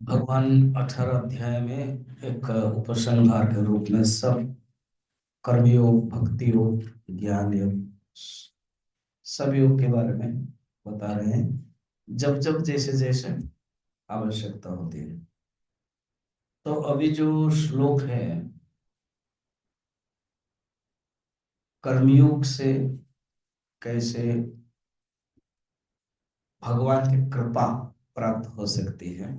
भगवान 18 अध्याय में एक उपसंहार के रूप में सब कर्मयोग, भक्ति योग, ज्ञान योग, सब योग के बारे में बता रहे हैं, जब जब जैसे जैसे आवश्यकता होती है। तो अभी जो श्लोक है, कर्मयोग से कैसे भगवान की कृपा प्राप्त हो सकती है,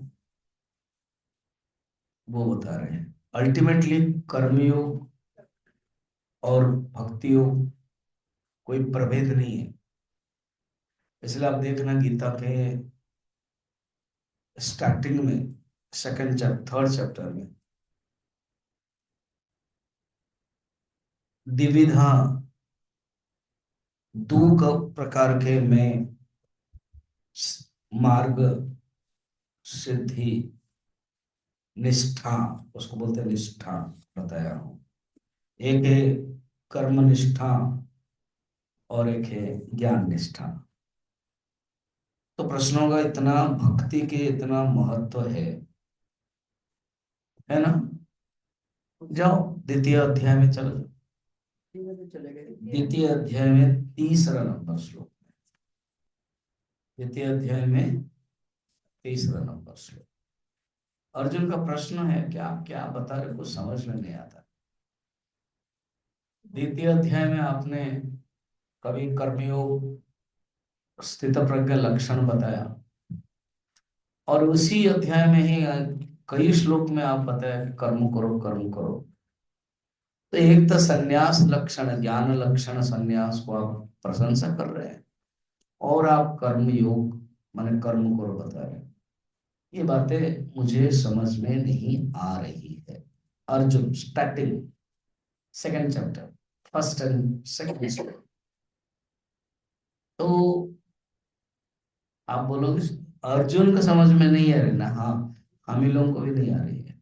वो बता रहे हैं। अल्टीमेटली कर्मयोग और भक्ति योग कोई प्रभेद नहीं है। इसलिए आप देखना गीता के स्टार्टिंग में, सेकंड चैप्टर, थर्ड चैप्टर में, द्विविधा दो प्रकार के में मार्ग, सिद्धि, निष्ठा, उसको बोलते हैं निष्ठा, बताया हूं। एक है कर्म निष्ठा और एक है ज्ञान निष्ठा। तो प्रश्न होगा, इतना भक्ति के इतना महत्व है ना? जाओ द्वितीय अध्याय में चलो जाओ। द्वितीय अध्याय में तीसरा नंबर श्लोक, द्वितीय अध्याय में तीसरा नंबर श्लोक। अर्जुन का प्रश्न है कि आप क्या बता रहे, कुछ समझ में नहीं आता। द्वितीय अध्याय में आपने कभी कर्मयोग, स्थित प्रज्ञ लक्षण बताया, और उसी अध्याय में ही कई श्लोक में आप बताया कि कर्म करो, कर्म करो। तो एक तो संन्यास लक्षण, ज्ञान लक्षण संन्यास को आप प्रशंसा कर रहे हैं, और आप कर्म योग माने कर्म करो बता रहे हैं। ये बातें मुझे समझ में नहीं आ रही है। Arjun, starting second chapter, first and second. तो आप बोलोगे अर्जुन को समझ में नहीं आ रही ना? हाँ, हम ही लोगों को भी नहीं आ रही है।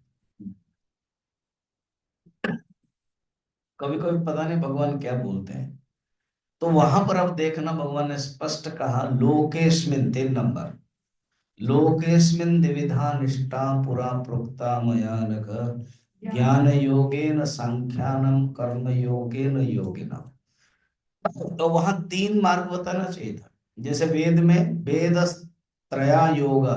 कभी कभी पता नहीं भगवान क्या बोलते हैं। तो वहां पर अब देखना, भगवान ने स्पष्ट कहा, लोकेस्मिन, 3 नंबर, लोकेस्मिन द्विविधा निष्ठा पुरा प्रोक्ता मया नघ, ज्ञान योगेन सांख्यानम, कर्म योगेन योगिना। तो वहां 3 मार्ग बताना चाहिए था। जैसे वेद में वेद त्रया योग,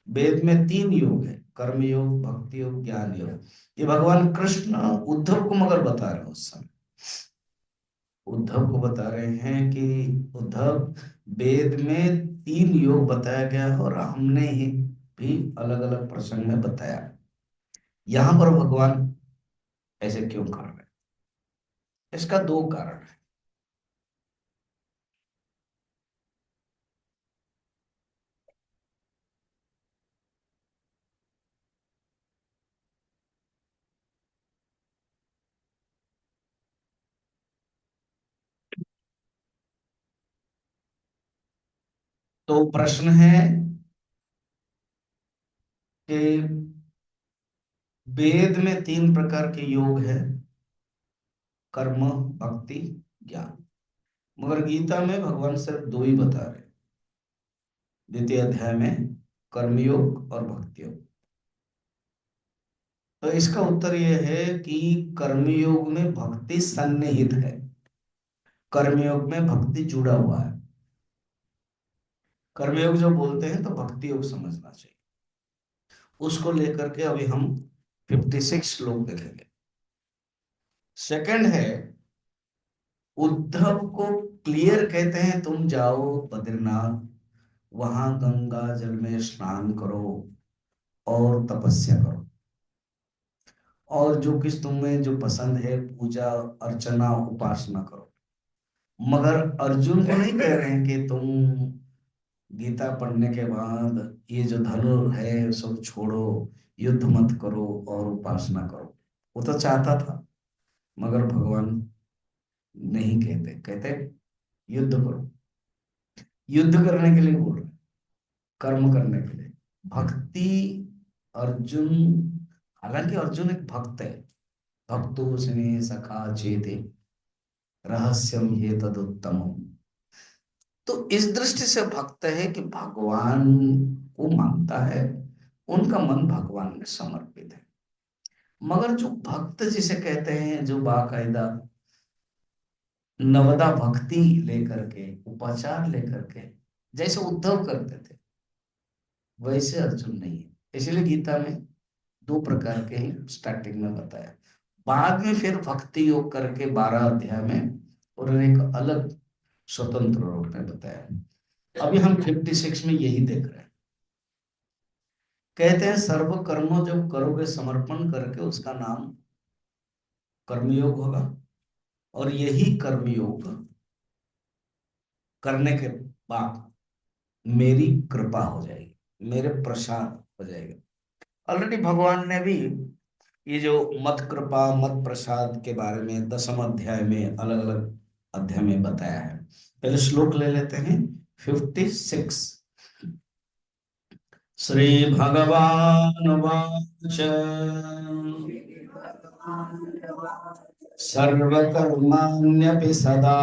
वेद में 3 योग है, कर्म योग, भक्ति योग, ज्ञान योग। ये भगवान कृष्ण उद्धव को मगर बता रहे हैं, उस समय उद्धव को बता रहे हैं कि उद्धव, वेद में 3 योग बताया गया है, और हमने ही भी अलग अलग प्रसंग में बताया। यहां पर भगवान ऐसे क्यों कर रहे हैं? इसका 2 कारण है। तो प्रश्न है कि वेद में 3 प्रकार के योग है, कर्म, भक्ति, ज्ञान, मगर गीता में भगवान सिर्फ 2 ही बता रहे हैं, द्वितीय अध्याय में कर्मयोग और भक्ति योग। तो इसका उत्तर यह है कि कर्मयोग में भक्ति सन्निहित है, कर्मयोग में भक्ति जुड़ा हुआ है। कर्मयोग जो बोलते हैं तो भक्ति योग समझना चाहिए। उसको लेकर के अभी हम 56 श्लोक देखेंगे। सेकंड है, उद्धव को क्लियर कहते हैं, तुम जाओ बद्रीनाथ, वहां गंगा जल में स्नान करो और तपस्या करो, और जो किस तुम्हें जो पसंद है, पूजा अर्चना उपासना करो। मगर अर्जुन को नहीं कह रहे हैं कि तुम गीता पढ़ने के बाद ये जो धनुर है सब छोड़ो, युद्ध मत करो और उपासना करो। वो तो चाहता था, मगर भगवान नहीं कहते, कहते युद्ध करो। युद्ध करने के लिए बोल रहे हैं, कर्म करने के लिए। भक्ति, अर्जुन, हालांकि अर्जुन एक भक्त है, भक्तो स्मे सखा चेते रहस्यम ये तदुत्तम। तो इस दृष्टि से भक्त है कि भगवान को मानता है, उनका मन भगवान में समर्पित है। मगर जो भक्त जिसे कहते हैं, जो बाकायदा नवदा भक्ति लेकर के, उपाचार लेकर के, जैसे उद्धव करते थे, वैसे अर्जुन नहीं है। इसलिए गीता में दो प्रकार के ही स्टार्टिंग में बताया, बाद में फिर भक्ति योग करके 12 अध्याय में उन्होंने एक अलग स्वतंत्र रूप में बताया। अभी हम 56 में यही देख रहे हैं। कहते हैं सर्व कर्मों जब करोगे समर्पण करके, उसका नाम कर्मयोग होगा। और यही कर्मयोग करने के बाद मेरी कृपा हो जाएगी, मेरे प्रसाद हो जाएगा। ऑलरेडी भगवान ने भी ये जो मत कृपा मत प्रसाद के बारे में 10वें अध्याय में अलग अलग अध्याय में बताया है। पहले श्लोक ले लेते हैं 56। श्री भगवान वाच सर्वकर्माण्यपि सदा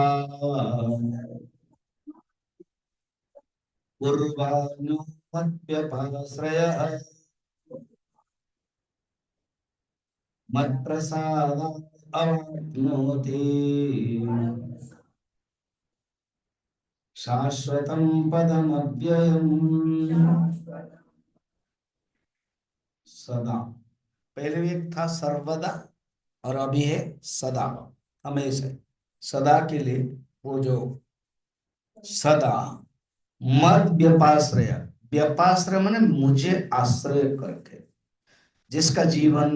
कुर्वाणो मद्व्यपाश्रयः मत्प्रसादात् अवाप्नोति शाश्वतं पदमव्ययम्। सदा, पहले भी एक था सर्वदा, और अभी है सदा, हमेशा, सदा के लिए। वो जो सदा मद व्यपाश्रय, व्यपाश्रय माने मुझे आश्रय करके, जिसका जीवन,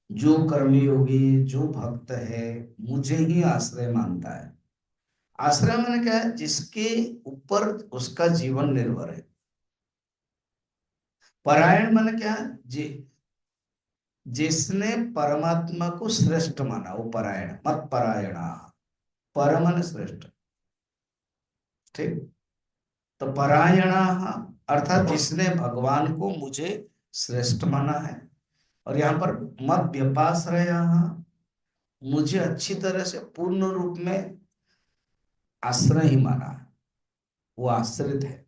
जो कर्मयोगी, जो भक्त है, मुझे ही आश्रय मानता है। आश्रय माने क्या है? जिसके ऊपर उसका जीवन निर्भर है। परायण माने क्या है? जिसने परमात्मा को श्रेष्ठ माना, वो परायण, मत परायणा, पर माने श्रेष्ठ, ठीक। तो परायणा अर्थात जिसने भगवान को, मुझे श्रेष्ठ माना है। और यहाँ पर मत व्यपाश्रय, मुझे अच्छी तरह से पूर्ण रूप में आश्रय ही माना है। वो आश्रित है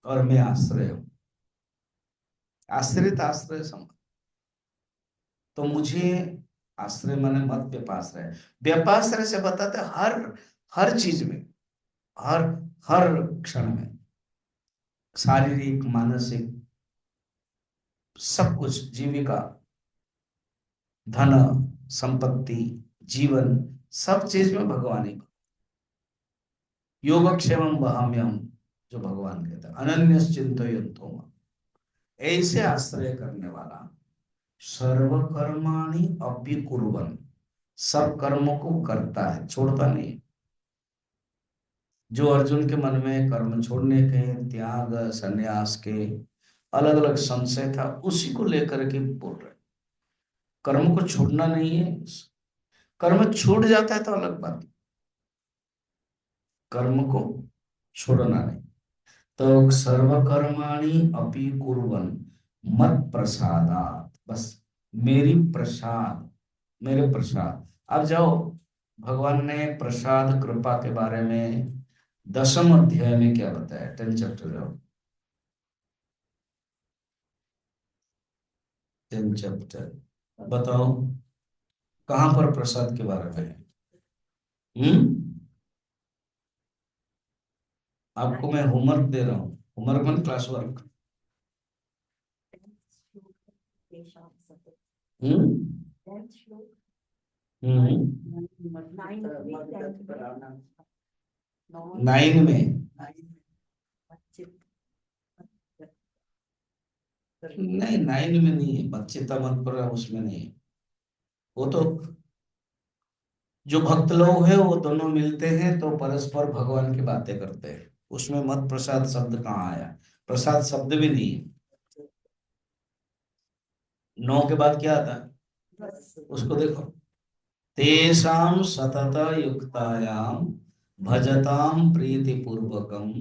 और मैं आश्रय हूं। आश्रित आश्रय समान। तो मुझे आश्रय माने मत व्यपाश्रय। व्यपाश्रय से बताते हैं हर हर चीज में, हर हर क्षण में, शारीरिक मानसिक सब कुछ, जीविका, धन, संपत्ति, जीवन, सब चीज में भगवान ही। योगक्षेमम वहाम्यहम्, जो भगवान कहता है, अनन्यस चिंतयन्तो माम्। ऐसे आश्रय करने वाला सर्व कर्माणि अपि कुर्वन्, सब कर्मों को करता है, छोड़ता नहीं। जो अर्जुन के मन में कर्म छोड़ने के, त्याग, संन्यास के अलग अलग संशय था, उसी को लेकर के बोल रहे। कर्म को छोड़ना नहीं है। कर्म छूट जाता है तो अलग बात, कर्म को छोड़ना नहीं। तो सर्वकर्माणि अपि कुर्वन् मत प्रसादात्, बस मेरी प्रसाद, मेरे प्रसाद। अब जाओ, भगवान ने प्रसाद कृपा के बारे में 10वें अध्याय में क्या बताया? 10 चैप्टर जाओ, 10 चैप्टर बताओ, कहां पर प्रसाद के बारे में है? आपको मैं होमवर्क दे रहा हूँ, होमवर्क में क्लास वर्क। हम्म हम्म 9 में नहीं, 9 में नहीं है, बच्चे तमन पर उसमें नहीं है। वो तो जो भक्त लोग हैं वो दोनों मिलते हैं तो परस्पर भगवान की बातें करते हैं। उसमें मत प्रसाद शब्द कहाँ आया? प्रसाद शब्द भी नहीं है। 9 के बाद क्या आता है? उसको देखो, तेषां सतत युक्तायाम भजताम प्रीति पूर्वकम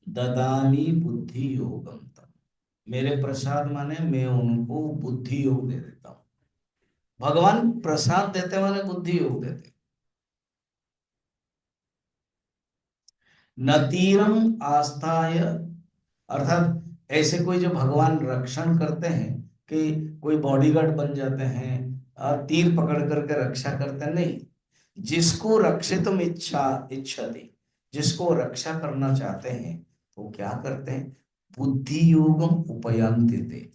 ददामी बुद्धि योगम तम। मेरे प्रसाद माने मैं उनको बुद्धि योग दे देता हूँ। भगवान प्रसाद देते माने बुद्धि योग देते। न तीरम आस्थाय, अर्थात ऐसे कोई जो भगवान रक्षण करते हैं कि कोई बॉडीगार्ड बन जाते हैं, तीर पकड़ करके रक्षा करते हैं, नहीं। जिसको रक्षितुम इच्छति, जिसको रक्षा करना चाहते हैं, वो क्या करते हैं? बुद्धि योगम उपयांति ते,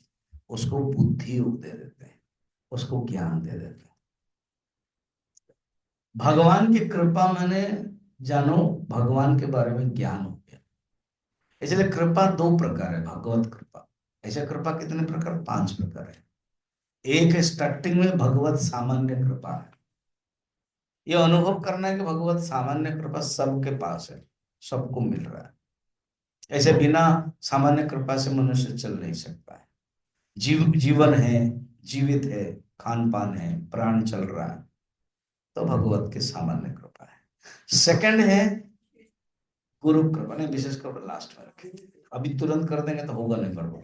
उसको बुद्धि योग दे देते हैं, उसको ज्ञान दे देते हैं। भगवान की कृपा मैंने जानो, भगवान के बारे में ज्ञान हो गया। इसलिए कृपा दो प्रकार है, भगवत कृपा। ऐसे कृपा कितने प्रकार? 5 प्रकार है। एक स्टार्टिंग में भगवत सामान्य कृपा है। ये अनुभव करना है कि भगवत सामान्य कृपा सबके पास है, सबको मिल रहा है। ऐसे बिना सामान्य कृपा से मनुष्य चल नहीं सकता है। जीवन है, जीवित है, खान पान है, प्राण चल रहा है, तो भगवत की सामान्य कृपा है। सेकंड है गुरु कृपा। नहीं, विशेष कृपा लास्ट में रखेंगे, अभी तुरंत कर देंगे तो होगा नहीं गड़बड़।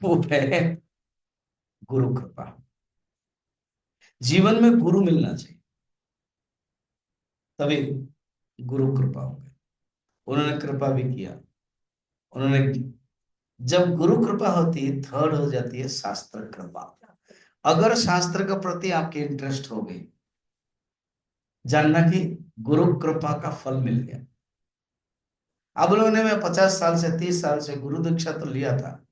वो है गुरु कृपा। जीवन में गुरु मिलना चाहिए, तभी गुरु कृपा हो गई। उन्होंने कृपा भी किया। उन्होंने, जब गुरु कृपा होती है, थर्ड हो जाती है शास्त्र कृपा। अगर शास्त्र के प्रति आपकी इंटरेस्ट हो गई, जानना कि गुरु कृपा का फल मिल गया। अब लोगों ने, मैं 50 साल से 30 साल से गुरु दीक्षा तो लिया था,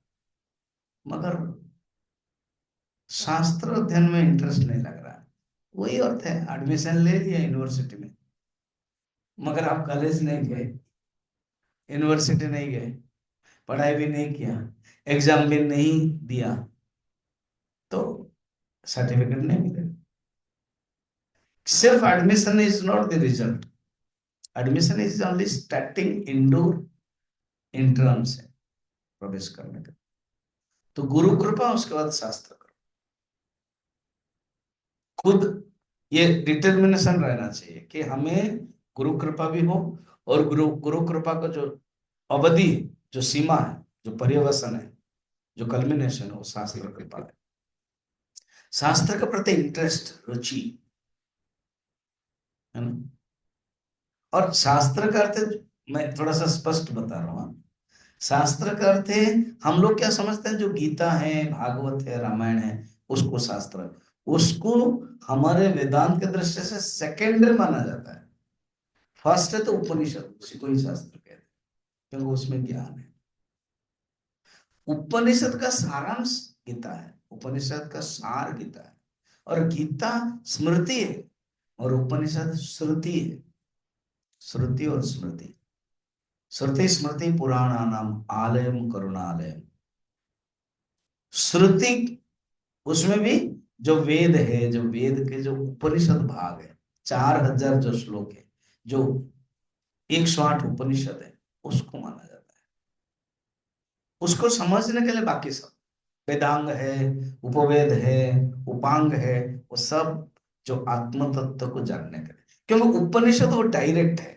मगर शास्त्र अध्ययन में इंटरेस्ट नहीं लग रहा। वही अर्थ है, एडमिशन ले लिया यूनिवर्सिटी में, मगर आप कॉलेज नहीं गए, यूनिवर्सिटी नहीं गए, पढ़ाई भी नहीं किया, एग्जाम भी नहीं दिया, तो सर्टिफिकेट नहीं मिलेगा। सिर्फ admission is not the result, admission is only starting indoor entrance है प्रवेश करने का। तो गुरु कृपा, उसके बाद शास्त्र कृपा। खुद ये डिटर्मिनेशन रहना चाहिए कि हमें गुरु कृपा भी हो, और गुरु गुरु कृपा का जो अवधि है, जो सीमा है, जो पर्यवसन है, जो कल्मिनेशन है, वो शास्त्र कृपा है। शास्त्र के प्रति इंटरेस्ट, रुचि, है ना। और शास्त्र का अर्थ, मैं थोड़ा सा स्पष्ट बता रहा हूँ। शास्त्र का अर्थ है, हम लोग क्या समझते हैं, जो गीता है, भागवत है, रामायण है, उसको शास्त्र, उसको हमारे वेदांत के दृष्टि से सेकेंडरी माना जाता है। फर्स्ट है तो उपनिषद, उसी को ही शास्त्र कहते हैं, क्योंकि उसमें ज्ञान है। उपनिषद का सारांश गीता है, उपनिषद का सार गीता है। और गीता स्मृति है, और उपनिषद श्रुति है। श्रुति और स्मृति, श्रुति स्मृति पुराणानाम आलयम करुणालयम। श्रुति, उसमें भी जो वेद है, जो वेद के जो उपनिषद भाग है, 4000 जो श्लोक है, जो 108 उपनिषद है, उसको माना जाता है। उसको समझने के लिए बाकी सब वेदांग है, उपवेद है, उपांग है, वो सब जो आत्म तत्व को जानने के लिए, क्योंकि उपनिषद वो डायरेक्ट है।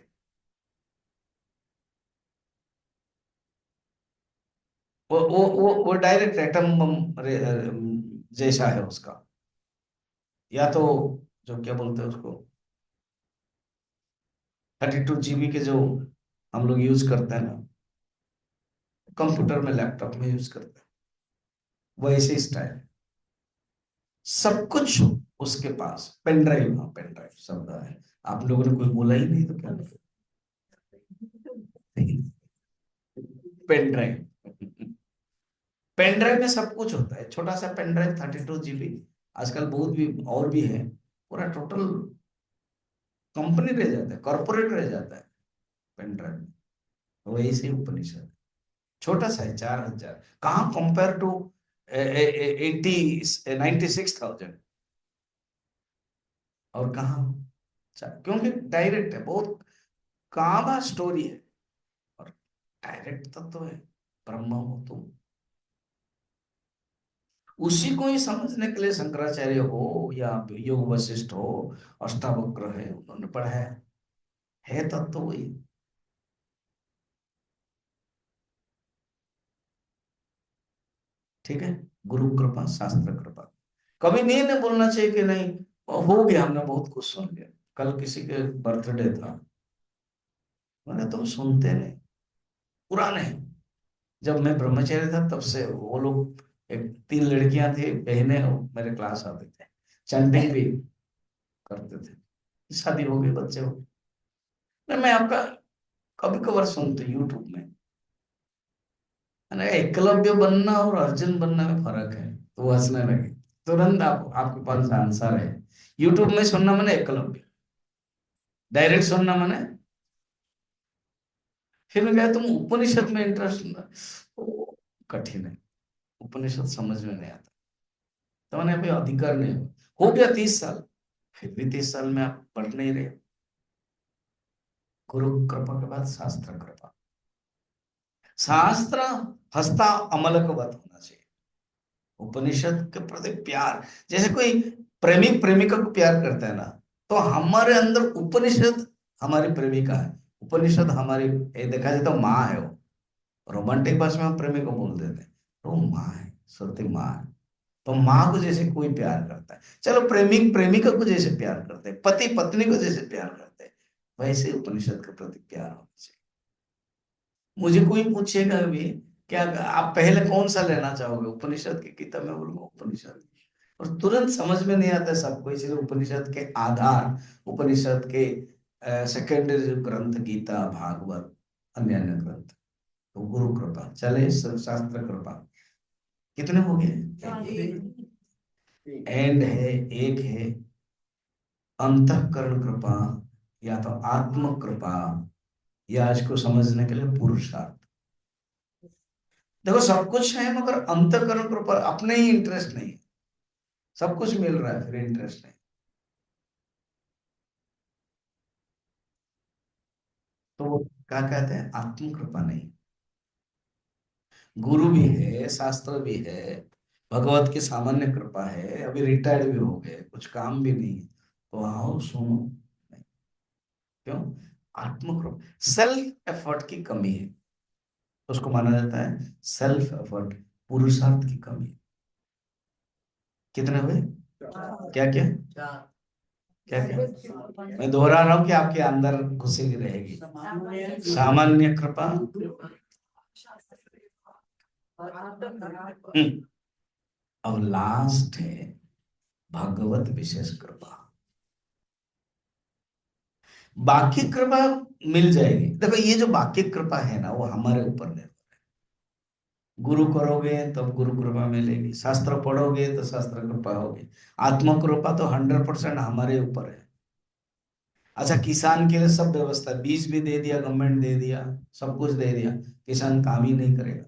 वो डायरेक्ट एटम बम जैसा है उसका। या तो जो क्या बोलते हैं उसको, 32 GB के जो हम लोग यूज करते हैं ना, कंप्यूटर में, लैपटॉप में यूज करते हैं, वैसे स्टाइल, सब कुछ उसके पास। पेन ड्राइव, हाँ पेन ड्राइव शब्द है, आप लोगों ने कोई बोला ही नहीं तो क्या पेन ड्राइव। पेन ड्राइव में सब कुछ होता है, छोटा सा पेन ड्राइव 32 GB, आजकल बहुत भी और भी है, पूरा टोटल कंपनी रह जाता है, कॉर्पोरेट रह जाता है पेन ड्राइव में। वही से उपनिषद छोटा सा है, 4000, कहाँ कंपेयर टू 96,000, और कहाँ, क्योंकि डायरेक्ट है, बहुत काबा स्टोरी है, और डायरेक्ट तत्व है, ब्रह्म हो तुम। उसी को ही समझने के लिए शंकराचार्य हो या योग वशिष्ठ हो, अष्टावक्र है, उन्होंने पढ़ाया है तत्व वही। ठीक है, गुरु कृपा, शास्त्र कृपा। कभी नहीं ने बोलना चाहिए कि नहीं, हो गया, हमने बहुत कुछ सुन लिया। कल किसी के बर्थडे था, मैंने, तुम सुनते नहीं, पुराने। जब मैं ब्रह्मचारी था तब से वो लोग, एक 3 लड़कियां थी बहनें, वो मेरे क्लास आते थे, चैंटिंग भी करते थे। शादी हो गई, बच्चे हो गए। नहीं, मैं आपका कभी कभार सुनते यूट्यूब में, मैंने कहा, एकलव्य बनना और अर्जुन बनना में फर्क है, तो वो हंसने लगे। तुरंत आपके पास आंसर है। यूट्यूब में सुनना मैंने एकलव्य, डायरेक्ट सुनना मैंने। फिर मैं कहा तुम उपनिषद में इंटरेस्ट, कठिन है, उपनिषद समझ में नहीं आता। तो मैंने अभी अधिकार नहीं हो गया 30 साल, फिर भी 30 साल में आप पढ़ नहीं रहे। गुरु कृपा के बाद शास्त्र कृपा। शास्त्र हस्ता अमलकवत होना चाहिए। उपनिषद के प्रति प्यार, जैसे कोई प्रेमिक प्रेमिका को प्यार करता है ना, तो हमारे अंदर उपनिषद हमारी प्रेमिका है, उपनिषद हमारी, देखा जाए तो माँ है वो। रोमांटिक भाषा में हम प्रेमी को बोल देते हैं, तो वो माँ है, सत्य माँ है। तो माँ को जैसे कोई प्यार करता है, चलो प्रेमिक प्रेमिका को जैसे प्यार करते हैं, पति पत्नी को जैसे प्यार करते हैं, वैसे उपनिषद के प्रति प्यार होना चाहिए। मुझे कोई पूछेगा भी, क्या आप पहले कौन सा लेना चाहोगे, उपनिषद की किताब? में बोलूंगा उपनिषद। और तुरंत समझ में नहीं आता सबको, इसलिए उपनिषद के आधार, उपनिषद के सेकेंडरी जो ग्रंथ, गीता, भागवत, अन्य अन्य ग्रंथ। तो गुरु कृपा चले, शास्त्र कृपा। कितने हो गए? एंड है, एक है अंतःकरण कृपा, या तो आत्म कृपा, या इसको समझने के लिए पुरुषार्थ। देखो सब कुछ है मगर अंतःकरण कृपा, अपने ही इंटरेस्ट नहीं है। सब कुछ मिल रहा है फिर इंटरेस्ट नहीं, तो वो क्या कहते हैं, आत्म कृपा नहीं। गुरु भी है, शास्त्र भी है, भगवत की सामान्य कृपा है, अभी रिटायर्ड भी हो गए, कुछ काम भी नहीं है, तो आओ सुनो। नहीं, क्यों? आत्म कृपा, सेल्फ एफर्ट की कमी है, उसको माना जाता है सेल्फ एफर्ट, पुरुषार्थ की कमी। कितने हुए? क्या क्या? क्या क्या? मैं दोहरा रहा हूं कि आपके अंदर घुसी रहेगी। सामान्य कृपा, अब लास्ट है भगवत विशेष कृपा। बाकी कृपा मिल जाएगी। देखो ये जो बाकी कृपा है ना, वो हमारे ऊपर निर्भर। गुरु करोगे तब गुरु कृपा मिलेगी, शास्त्र पढ़ोगे तो शास्त्र कृपा होगी। आत्म कृपा तो 100% हमारे ऊपर है। अच्छा, किसान के लिए सब व्यवस्था, बीज भी दे दिया, गवर्नमेंट दे दिया, सब कुछ दे दिया, किसान काम ही नहीं करेगा,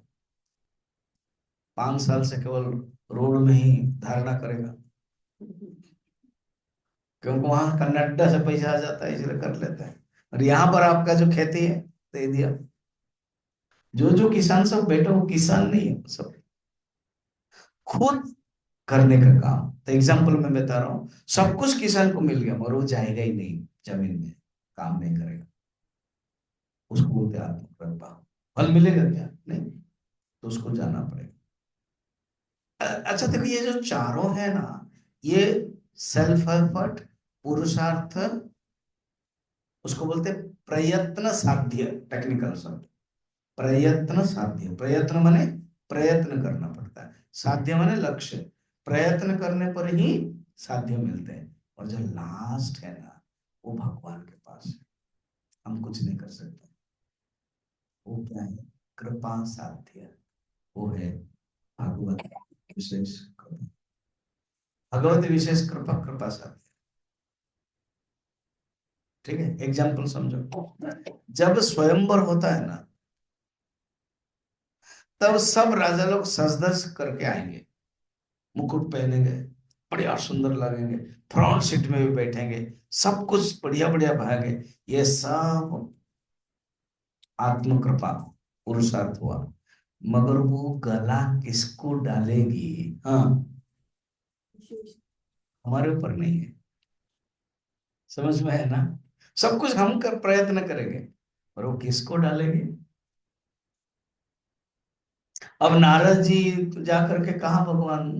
5 साल से केवल रोड में ही धारणा करेगा, क्योंकि वहां कन्नडा से पैसा आ जाता है, इसलिए कर लेते हैं। और यहाँ पर आपका जो खेती है, दे दिया। जो जो किसान सब बैठे, वो किसान नहीं है, सब खुद करने का काम। तो एग्जाम्पल मैं बता रहा हूँ, सब कुछ किसान को मिल गया मगर वो जाएगा ही नहीं जमीन में, काम नहीं करेगा, उसको बोलते हैं आत्मकृपा। फल मिलेगा क्या? नहीं, तो उसको जाना पड़ेगा। अच्छा देखो, ये जो चारों है ना, ये सेल्फ एफर्ट, पुरुषार्थ, उसको बोलते हैं प्रयत्न साध्य, टेक्निकल शब्द। प्रयत्न साध्य, प्रयत्न माने प्रयत्न करना पड़ता है, साध्य माने लक्ष्य। प्रयत्न करने पर ही साध्य मिलते हैं। और जो लास्ट है ना, वो भगवान के पास है, हम कुछ नहीं कर सकते। वो क्या है? कृपा साध्य, वो है भगवत विशेष कृपा। भगवत विशेष कृपा, कृपा साध्य। ठीक है, एग्जाम्पल समझो। जब स्वयंवर होता है ना, तब सब राजा लोग सज धज करके आएंगे, मुकुट पहनेंगे, बढ़िया सुंदर लगेंगे, फ्रंट सीट में भी बैठेंगे, सब कुछ बढ़िया बढ़िया भागे। ये सब आत्म कृपा, पुरुषार्थ हुआ। मगर वो गला किसको डालेगी? हाँ, हमारे ऊपर नहीं है। समझ में है ना? सब कुछ हम कर प्रयत्न करेंगे, पर वो किसको डालेगी? अब नारद जी जा करके कहा भगवान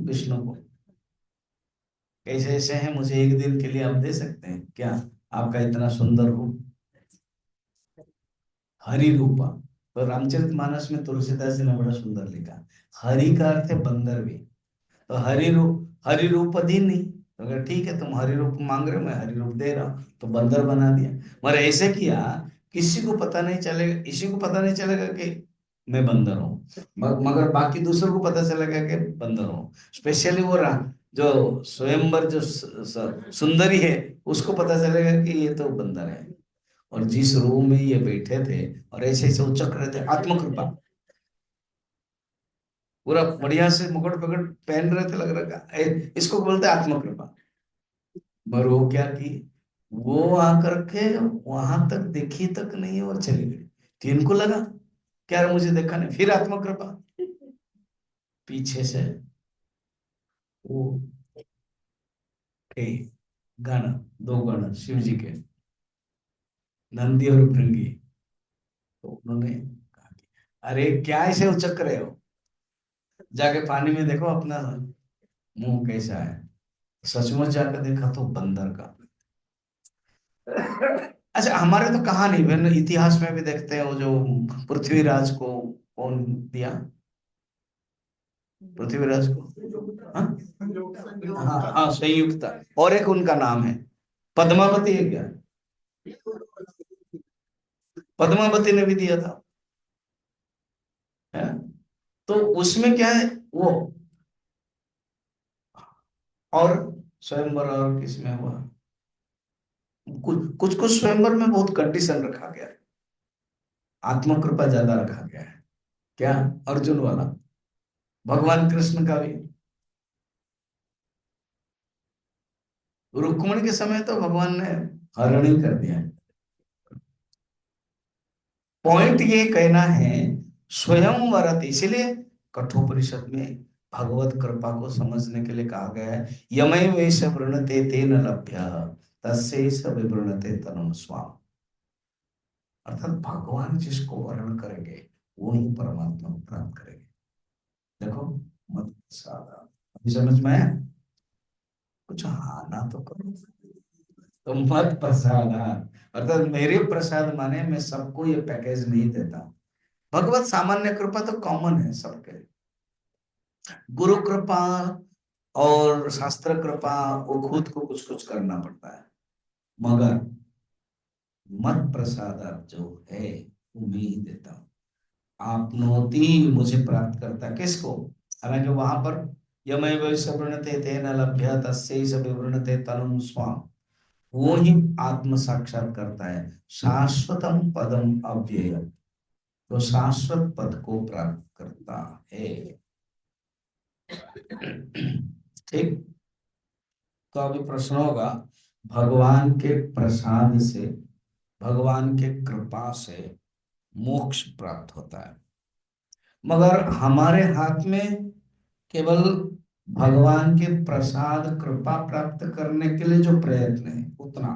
विष्णु को, कैसे ऐसे हैं, मुझे एक दिन के लिए आप दे सकते हैं क्या? आपका इतना सुंदर रूप, हरि रूपा। तो रामचरितमानस में तुलसीदास जी ने बड़ा सुंदर लिखा, हरि का अर्थ है बंदर भी। तो हरि रूप दीनी, तो अगर ठीक है तुम हरि रूप मांग रहे हो, मैं हरि रूप दे रहा हूं, तो बंदर बना दिया। मगर ऐसे किया, किसी को पता नहीं चलेगा, इसी को पता नहीं चलेगा कि मैं बंदर हूँ, मगर बाकी दूसरों को पता चलेगा कि बंदर हूँ। स्पेशली वो जो स्वयंवर जो सुंदरी है, उसको पता चलेगा कि ये तो बंदर है। और जिस रूम में ये बैठे थे और ऐसे ऐसे उचक रहे थे, आत्मकृपा, पूरा बढ़िया से मुकुट पकड़ पहन रहे थे, लग रहा था इसको बोलते हैं आत्मकृपा। मगर वो क्या की, वो आकर के वहां तक देखी तक नहीं और चली गई। तो इनको लगा क्या यार मुझे देखा नहीं, फिर आत्मकृपा। पीछे से वो थे गण, दो गण शिव जी के, नंदी और भृंगी। तो उन्होंने कहा कि अरे क्या ऐसे उचक रहे हो, जाके पानी में देखो अपना मुंह कैसा है। सचमुच जाकर देखा तो बंदर का। अच्छा, हमारे तो कहानी में इतिहास में भी देखते हैं, वो जो पृथ्वीराज को कौन दिया, पृथ्वीराज को, हाँ हाँ हाँ, संयुक्ता। और एक उनका नाम है पद्मावती है क्या, पद्मावती ने भी दिया था, है ना? तो उसमें क्या है वो, और स्वयंवर और किसमें हुआ, कुछ कुछ कुछ स्वयंवर में बहुत कंडीशन रखा गया है, आत्मकृपा ज्यादा रखा गया है। क्या, अर्जुन वाला, भगवान कृष्ण का भी, रुक्मिणी के समय तो भगवान ने हरण ही कर दिया। पॉइंट ये कहना है, स्वयं वरत, इसीलिए कठोपनिषद में भगवत कृपा को समझने के लिए कहा गया है, यमय वेश वृणते तेन लभ्य तस्यै स विवृणते तनुम स्वाम। अर्थात भगवान जिसको वर्ण करेंगे वो ही परमात्मा को प्राप्त करेंगे। देखो, मत सादा, अभी समझ में आया? कुछ हाँ ना तो करो। तो मत प्रसाद, अर्थात मेरे प्रसाद माने मैं सबको ये पैकेज नहीं देता। भगवत सामान्य कृपा तो कॉमन है सबके, गुरु कृपा और शास्त्र कृपा वो खुद को कुछ कुछ करना पड़ता है। मगर मत प्रसाद जो है वो मैं ही देता हूँ। आपनोति, मुझे प्राप्त करता है, किसको? हालांकि वहां पर यमय वैश्य वृणते तेन लभ्य तस्यै स विवृणते तनुम स्वाम, वो ही आत्म साक्षात करता है, शाश्वतम पदम अव्यय, तो शाश्वत पद को प्राप्त करता है। ठीक। तो अभी प्रश्न होगा, भगवान के प्रसाद से, भगवान के कृपा से मोक्ष प्राप्त होता है, मगर हमारे हाथ में केवल भगवान के प्रसाद कृपा प्राप्त करने के लिए जो प्रयत्न है उतना।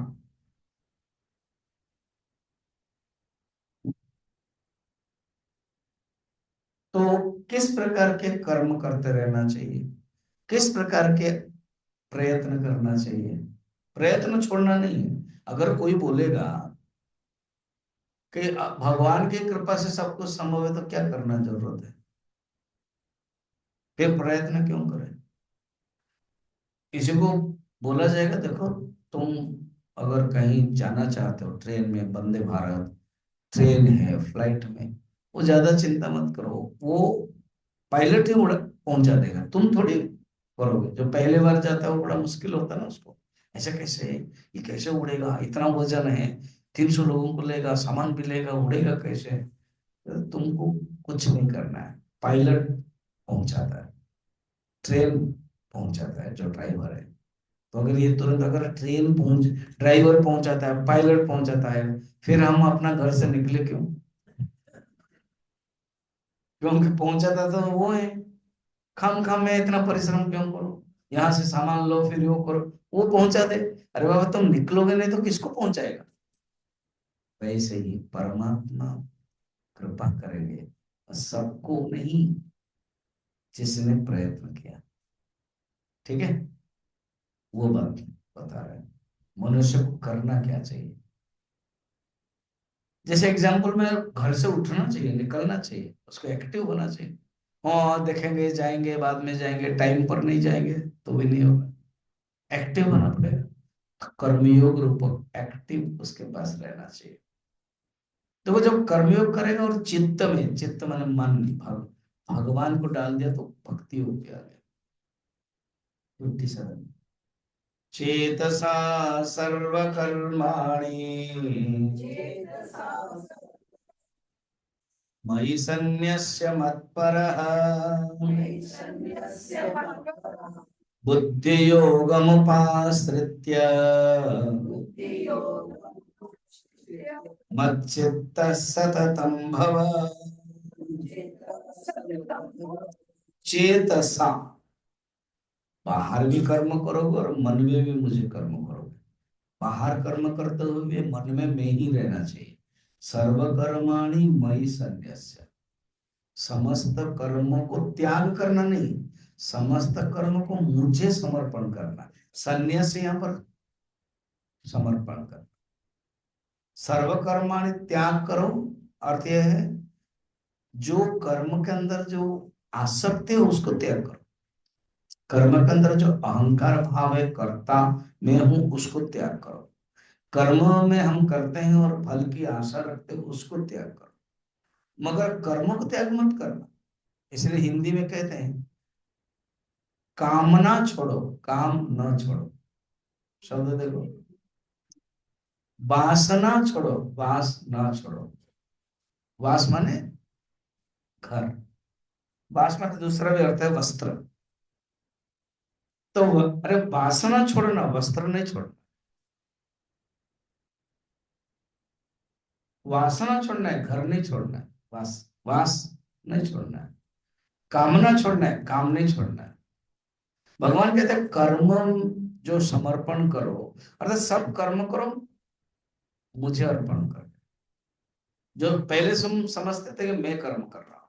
तो किस प्रकार के कर्म करते रहना चाहिए, किस प्रकार के प्रयत्न करना चाहिए? प्रयत्न छोड़ना नहीं है। अगर कोई बोलेगा कि भगवान की कृपा से सब कुछ संभव है, तो क्या करना जरूरत है, फिर प्रयत्न क्यों करें? किसी को बोला जाएगा देखो, तुम अगर कहीं जाना चाहते हो, ट्रेन में, वंदे भारत ट्रेन है, फ्लाइट में, वो ज्यादा चिंता मत करो, वो पायलट ही उड़ा पहुंचा देगा, तुम थोड़ी करोगे। जो पहले बार जाता है वो बड़ा मुश्किल होता है ना उसको, ऐसा कैसे, ये कैसे उड़ेगा, इतना वजन है, 300 लोगों को लेगा, सामान भी लेगा, उड़ेगा कैसे? तो तुमको कुछ नहीं करना है, पायलट पहुंचाता है, ट्रेन पहुंचाता है जो ड्राइवर है। तो अगर ये तुरंत, अगर ट्रेन पहुंच, ड्राइवर पहुंचाता है, पायलट पहुंचाता है, फिर हम अपना घर से निकले क्यों? क्योंकि पहुंचाता तो वो है। खाम खाम मैं इतना परिश्रम क्यों करूं, यहाँ से सामान लो फिर वो करो, वो पहुंचा दे। अरे बाबा, तुम निकलोगे नहीं तो किसको पहुंचाएगा? वैसे ही परमात्मा कृपा करेंगे सबको नहीं, जिसने प्रयत्न किया। ठीक है, वो बात बता रहे हैं। मनुष्य को करना क्या चाहिए? जैसे एग्जाम्पल में घर से उठना चाहिए, निकलना चाहिए, उसको एक्टिव होना चाहिए। हाँ देखेंगे जाएंगे बाद में जाएंगे, टाइम पर नहीं जाएंगे तो भी नहीं होगा। एक्टिव होना पड़ेगा, कर्मयोग रूपक एक्टिव उसके पास रहना चाहिए। तो वो जब कर्मयोग करेगा और चित्त में, चित्त माने मन, भगवान को डाल दिया तो भक्ति हो गया। 57 चेतसा सर्वकर्माणि मयि सन्न्यस्य मत्परः बुद्धियोगमुपाश्रित्य मच्चित्तः सततं भव। चेतसा, बाहर भी कर्म करोगे और मन में भी मुझे कर्म करोगे। बाहर कर्म करते हुए मन में मैं ही रहना चाहिए। सर्वकर्माणि मयि सन्न्यस्य, समस्त कर्मों को त्याग करना नहीं, समस्त कर्म को मुझे समर्पण करना। संन्यास यहाँ पर समर्पण कर। सर्वकर्माणि त्याग करो, अर्थ यह है जो कर्म के अंदर जो आसक्ति है उसको त्याग करो। कर्म के अंदर जो अहंकार भाव है, कर्ता मैं हूं, उसको त्याग करो। कर्म में हम करते हैं और फल की आशा रखते हैं, उसको त्याग करो। मगर कर्म को त्याग मत करना। इसलिए हिंदी में कहते हैं कामना छोड़ो, काम न छोड़ो। शब्द देखो, वासना छोड़ो, वास ना छोड़ो। वास माने घर, वास माने दूसरा भी अर्थ है वस्त्र। तो अरे वासना छोड़ना, वस्त्र नहीं छोड़ना। वासना छोड़ना है, घर नहीं छोड़ना है। वास, वास नहीं छोड़ना है। कामना छोड़ना है, काम नहीं छोड़ना है। भगवान कहते हैं कर्म जो समर्पण करो, अर्थात सब कर्म करो, मुझे अर्पण करो। जो पहले तुम समझते थे कि मैं कर्म कर रहा हूं,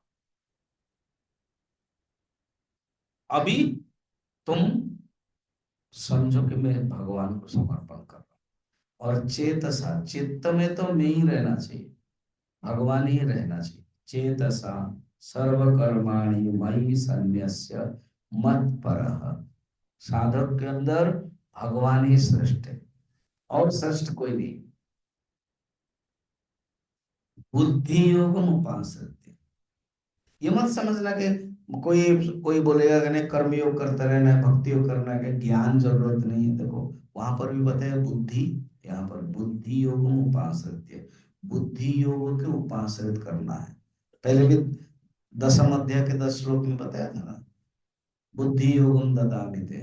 अभी तुम समझो कि मैं भगवान को समर्पण कर रहा हूं। और चेतसा, चित्त में तो मैं ही रहना चाहिए, भगवान ही रहना चाहिए। चेतसा सर्वकर्माणि मयि सन्न्यस्य मत्परः, साधक के अंदर भगवान ही श्रेष्ठ है और श्रेष्ठ कोई नहीं। बुद्धि योगम उपासते, ये मत समझना कि कोई कोई बोलेगा कि नहीं कर्म योग करते रहना है, भक्ति योग करना है, ज्ञान जरूरत नहीं है। देखो वहां पर भी बताया बुद्धि, यहाँ पर बुद्धि योगम उपासते, बुद्धि योग के उपासित करना है। पहले भी दसम अध्याय के 10 श्लोक में बताया था ना, बुद्धि योगम ददामि ते।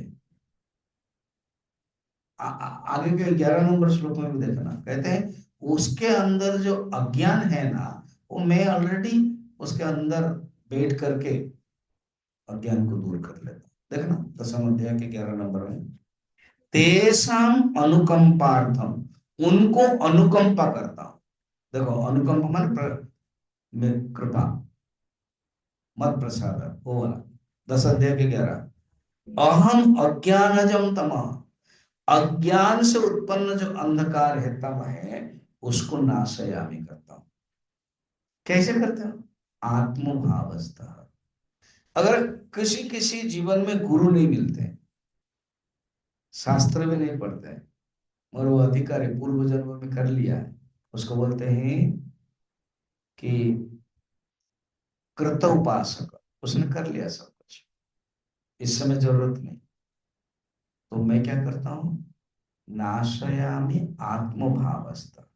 आगे के 11 नंबर श्लोक में भी देखना, कहते हैं उसके अंदर जो अज्ञान है ना, वो मैं ऑलरेडी उसके अंदर बैठ करके अज्ञान को दूर कर लेता हूं। देखना दसम अध्याय के 11 नंबर में, तेषाम अनुकंपार्थम, उनको अनुकंपा करता हूं। देखो अनुकंपा माने कृपा, मत प्रसाद, वो वाला। 10 अध्याय के 11, अहम अज्ञानजम तमः, अज्ञान से उत्पन्न जो अंधकार है, तम है, उसको नाशयामी करता हूं। कैसे करते हो? आत्मभावस्था। अगर किसी किसी जीवन में गुरु नहीं मिलते, शास्त्र भी नहीं पढ़ते हैं, और वो अधिकारी पूर्व जन्म में कर लिया है, उसको बोलते हैं कि कृत उपासक, उसने कर लिया सब कुछ, इस समय जरूरत नहीं। तो मैं क्या करता हूं? नाशयामी आत्मभावस्था,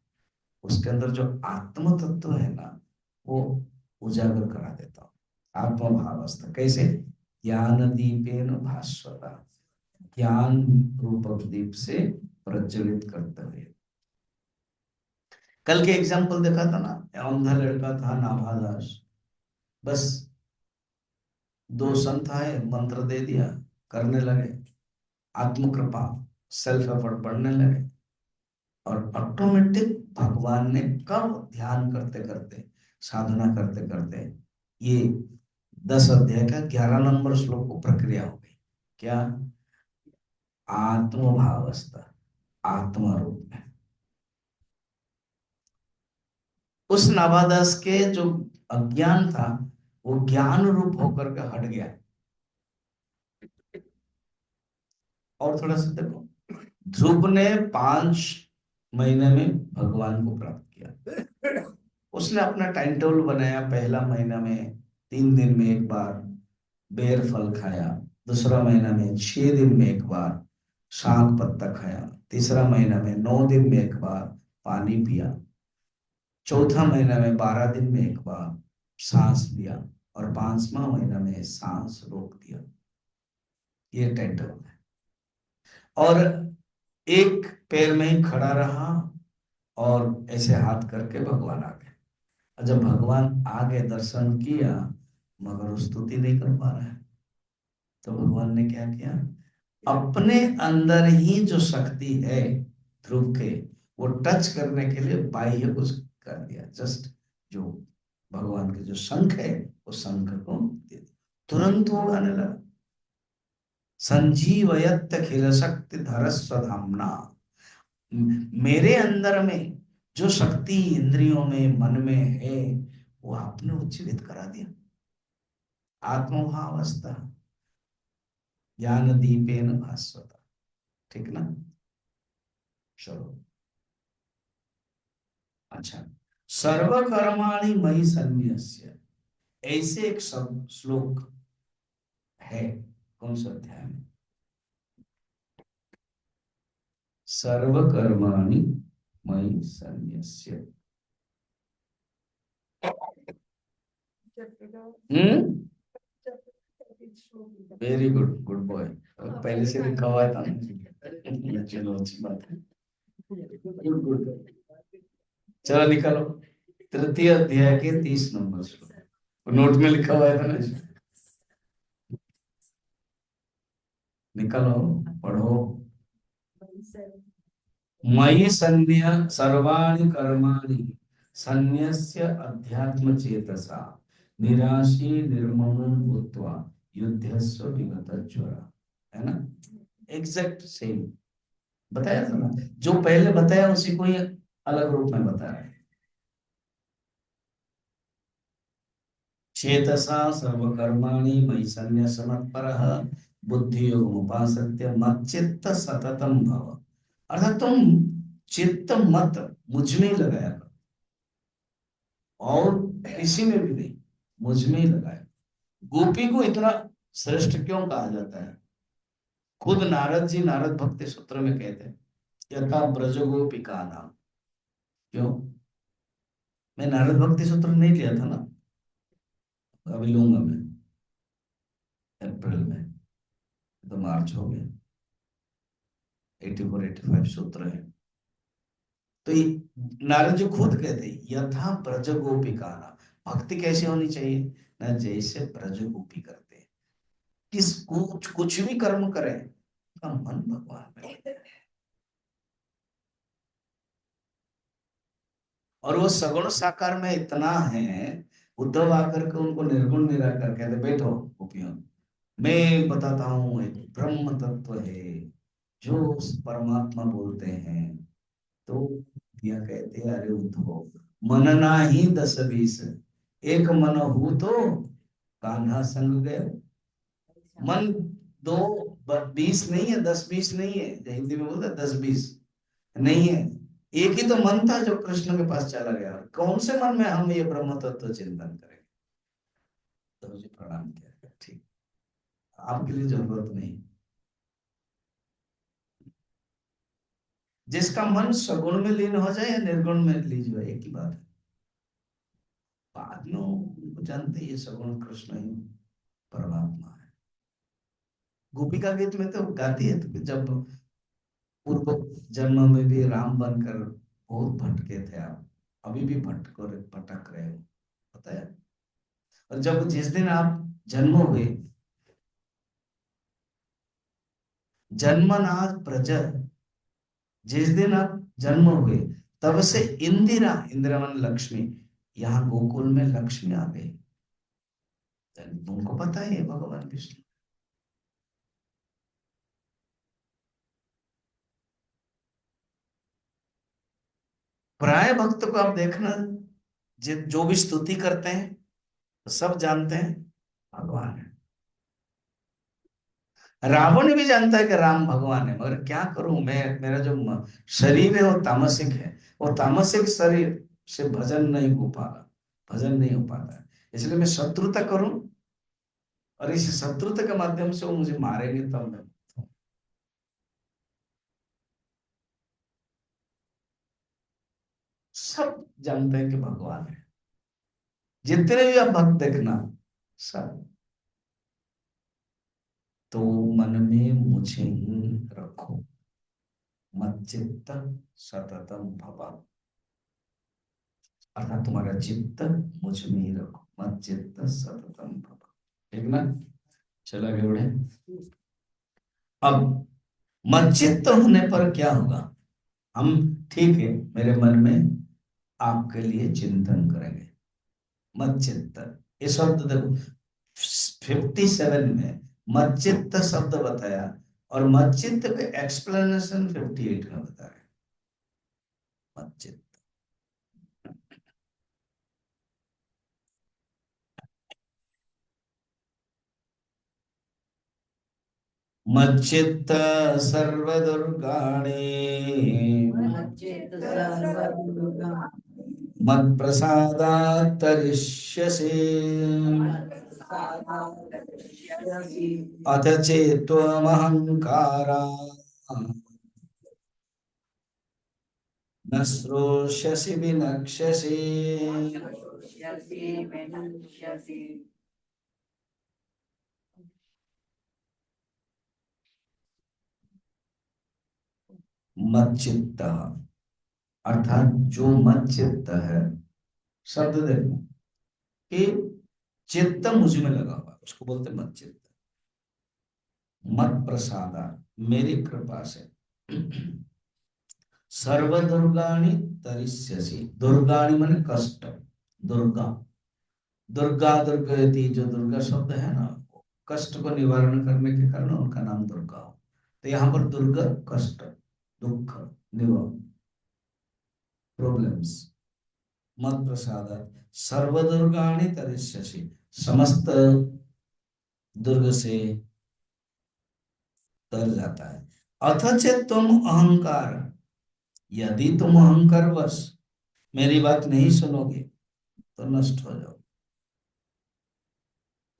उसके अंदर जो आत्म तत्व है ना, वो उजागर करा देता हूँ। आत्मभावस्था कैसे? ज्ञान दीपेन भास्वता, ज्ञान रूपक दीप से प्रज्वलित करते हुए। कल के एग्जाम्पल देखा था ना, अंधा लड़का था नाभादास, बस 2 संत आए, मंत्र दे दिया, करने लगे, आत्मकृपा, सेल्फ एफर्ट बढ़ने लगे, और ऑटोमेटिक भगवान ने कब ध्यान करते करते, साधना करते करते, ये 10 अध्याय का 11 नंबर श्लोक को प्रक्रिया हो गई। क्या? आत्मभावस्था, आत्मा रूप में। उस नाभादास के जो अज्ञान था वो ज्ञान रूप होकर के हट गया। और थोड़ा सा देखो, ध्रुव ने 5 महीने में भगवान को प्राप्त किया। उसने अपना टाइम टेबल बनाया, पहला महीना में 3 दिन में एक बार बेर फल खाया, दूसरा महीना में 6 दिन में एक बार शाक पत्ता खाया, तीसरा महीना में 9 दिन में एक बार पानी पिया, चौथा महीना में 12 दिन में एक बार सांस लिया, और 5वां महीना में सांस रोक दिया। ये टाइम टेबल है। और एक पैर में ही खड़ा रहा और ऐसे हाथ करके भगवान आ गए। और जब भगवान आ गए, दर्शन किया, मगर वो स्तुति नहीं कर पा रहे हैं। तो भगवान ने क्या किया, अपने अंदर ही जो शक्ति है ध्रुव के, वो टच करने के लिए बाह्य कुछ कर दिया। जस्ट जो भगवान के जो शंख है, वो शंख को दे दिया, तुरंत वो गाने लगा। संजीवयत खिल शक्ति धर स्वधामना। मेरे अंदर में जो शक्ति इंद्रियों में मन में है, वो आपने उज्जीवित करा दिया। आत्मभावस्था ज्ञान दीपेन भास्वता। ठीक ना? चलो, अच्छा। सर्व कर्माणि मयि सन्न्यस्य, ऐसे एक सब श्लोक है। कौन सा अध्याय में? सर्व कर्माणि मयि सन्न्यस्य। हम्म, वेरी गुड, गुड बॉय। पहले से लिखा हुआ था ना। चलो, अच्छी बात है। Good good. चलो निकालो, तृतीय अध्याय के 30 नंबर श्लोक। नोट में लिखा हुआ था ना, निकालो, पढ़ो। मयि सन्न्य सर्वाणि कर्माणि सन्न्यस्य अध्यात्म चेतसा निराशी निर्ममो भूत्वा युद्धस्व विगत ज्वरा। है ना? एग्जैक्ट सेम बताया था ना। जो पहले बताया उसी को ही अलग रूप में बताया है। चेतसा सर्वकर्माणि मयि सन्न्यस्य मत्परः बुद्धियोगमुपासत्य मच्चित्त सततम भव। अर्थात तुम चित्त मत मुझ में ही लगाया करो, और किसी में भी नहीं, मुझ में ही लगाया। गोपी को इतना श्रेष्ठ क्यों कहा जाता है? खुद नारद जी नारद भक्ति सूत्र में कहते हैं, यथा ब्रज गोपिका नाम। क्यों? मैं नारद भक्ति सूत्र नहीं लिया था ना, अभी लूंगा मैं अप्रैल में। तो मार्च हो गया, 84 85 सूत्र है। तो ये नारद जी खुद कहते हैं, यथा ब्रज गोपिका नाम। भक्ति कैसी होनी चाहिए ना? जैसे ब्रज गोपी करते हैं। किस कुछ भी कर्म करें, का मन भगवान में। और वो सगुण साकार में इतना है, उद्धव आकर के उनको निर्गुण निराकर कहते, बैठो गोपियों, मैं बताता हूँ, एक ब्रह्म तत्व है जो उस परमात्मा बोलते हैं। तो दिया कहते हैं, अरे उद्धव, मन ना ही 10 20, एक मन हो तो कान्हा संग गए। मन दो 20 नहीं है, 10 20 नहीं है, जो हिंदी में बोलते हैं 10 20 नहीं है। एक ही तो मन था जो कृष्ण के पास चला गया। कौन से मन में हम ये ब्रह्म तत्व चिंतन करेंगे? तो मुझे प्रणाम किया, ठीक, आपके लिए जरूरत नहीं। जिसका मन सगुण में लीन हो जाए या निर्गुण में लीन हो जाए, एक ही बात है। बाद में उनको जानते हैं, ये सगुण कृष्ण ही परमात्मा है। गोपिका गीत में तो गाती है, तो जब पूर्व जन्म में भी राम बनकर बहुत भटके थे आप, अभी भी भटक रहे हो, पता है। और जब जिस दिन आप जन्म हुए, जन्मनाथ प्रज, जिस दिन आप जन्म हुए, तब से इंदिरा, इंदिरा मन लक्ष्मी, यहाँ गोकुल में लक्ष्मी आ गई। तुमको पता है ये भगवान विष्णु। प्राय भक्त को आप देखना, जो भी स्तुति करते हैं तो सब जानते हैं भगवान है। रावण भी जानता है कि राम भगवान है, मगर क्या करूं मैं, मेरा जो शरीर है वो तामसिक है, वो तामसिक शरीर से भजन नहीं हो पा रहा, भजन नहीं हो पाता है। इसलिए मैं शत्रुता करूं, और इस शत्रुता के माध्यम से वो मुझे मारेंगे तब मैं। सब जानते हैं कि भगवान है, जितने भी आप भक्त देखना, सब। तो मन में मुझे ही रखो, मच्चित्त सततम भवा, अर्थात तुम्हारा चित्त मुझ में ही रखो, मच्चित्त सततम भवा। ठीक ना? चला आगे बढ़े। अब मच्चित्त होने पर क्या होगा? हम, ठीक है, मेरे मन में आपके लिए चिंतन करेंगे। मच्चित्त, ये शब्द देखो 57 में मच्चित्त शब्द बताया, और मच्चित्त का एक्सप्लेनेशन 58 में बताया। मच्चित्त, मच्चित्त सर्वदुर्गाणि मच्चित्त सर्वदुर्गा मत्प्रसादात् तरिष्यसि, मत्प्रसादादृश्यसि अथ चेत्त्वमहङ्कारात् न श्रोष्यसि विनक्ष्यसि। शोष्यसि विनश्यसि। मच्चित्त अर्थात जो मच्चित्त है, शब्द देखो कि चित्त मुझ में लगा हुआ, उसको बोलते मच्चित्त। मत प्रसादा, मेरी कृपा से, सर्व दुर्गाणि तरिष्यसि, दुर्गाणि माने कष्ट, दुर्गा, दुर्गा दुर्गति, जो दुर्गा शब्द है ना, कष्ट को निवारण करने के कारण उनका नाम दुर्गा हो। तो यहाँ पर दुर्गा कष्ट, दुख, निवारण, प्रॉब्लम्स। मत प्रसाद सर्व दुर्गाणि तरिष्यसि, समस्त दुर्ग से तर जाता है। अथच तुम अहंकार, यदि तुम अहंकार वश मेरी बात नहीं सुनोगे तो नष्ट हो जाओ,